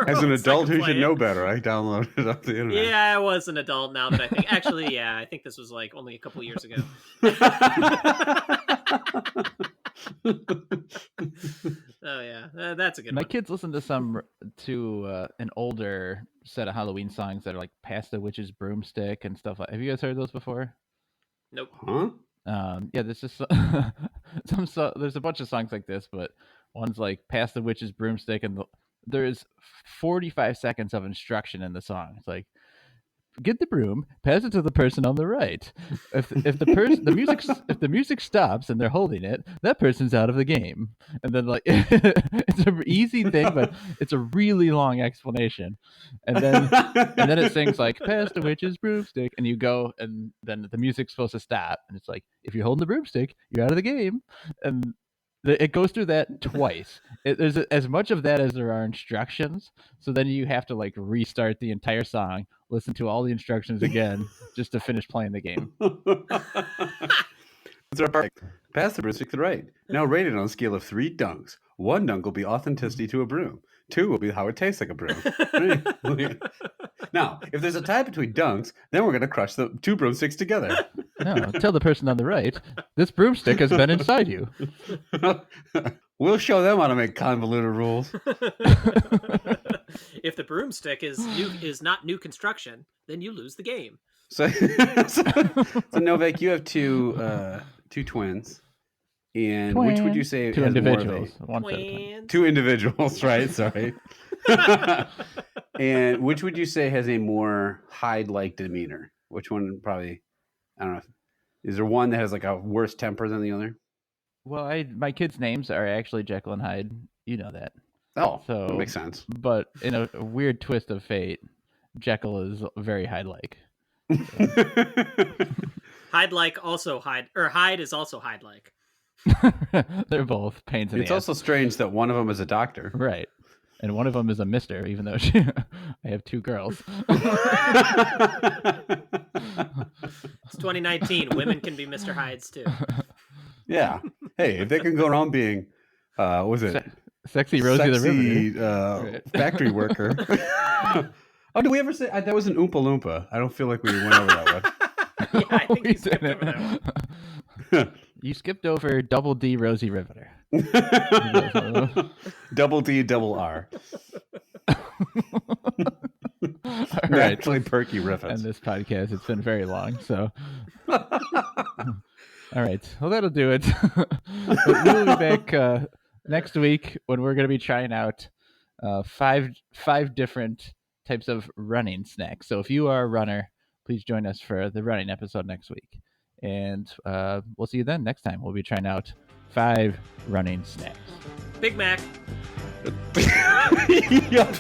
As an adult who should know better, I downloaded it off the internet. Yeah, I was an adult now that I think. Actually, yeah, I think this was like only a couple years ago. Oh yeah, that's a good My one. kids listen to an older set of Halloween songs that are like "Pass the Witch's Broomstick" and stuff like. Have you guys heard those before? Nope. Huh? Yeah, there's just there's a bunch of songs like this, but one's like "Pass the Witch's Broomstick," and there's 45 seconds of instruction in the song. It's like, get the broom, pass it to the person on the right. If the music stops and they're holding it, that person's out of the game. And then like it's an easy thing, but it's a really long explanation. And then it sings like pass the witch's broomstick, and you go, and then the music's supposed to stop, and it's like if you're holding the broomstick, you're out of the game. And it goes through that twice. There's as much of that as there are instructions. So then you have to like restart the entire song, listen to all the instructions again, just to finish playing the game. That's our part. Pass the broomstick to the right. Now rate it on a scale of 3 dunks. 1 dunk will be authenticity to a broom. 2 will be how it tastes like a broom. Now, if there's a tie between dunks, then we're going to crush the 2 broomsticks together. No, tell the person on the right, this broomstick has been inside you. We'll show them how to make convoluted rules. If the broomstick is not new construction, then you lose the game. So Novak, you have two twins. And which would you say two has individuals? more of Twins. 2 individuals, right? Sorry. And which would you say has a more Hyde-like demeanor? Which one probably, I don't know. Is there one that has like a worse temper than the other? Well, my kids' names are actually Jekyll and Hyde. You know that. Oh, So that makes sense. But in a weird twist of fate, Jekyll is very Hyde-like. Hyde is also Hyde-like. They're both pains in the It's ass. also strange that one of them is a doctor. Right. And one of them is a mister, even though I have 2 girls. It's 2019. Women can be Mr. Hydes too. Yeah. Hey, if they can go around being, what was it? Sexy Rosie the Riveter. Right. Factory worker. Oh, did we ever say that was an Oompa Loompa? I don't feel like we went over that one. Yeah, I think you skipped over that one. You skipped over Double D Rosie Riveter. Double D, double R. All right. Naturally perky And riffs. this podcast, it's been very long, so. All right. Well, that'll do it. But we'll be back next week when we're going to be trying out 5 different types of running snacks. So if you are a runner, please join us for the running episode next week. And we'll see you then next time. We'll be trying out 5 running snacks. Big Mac. Yeah.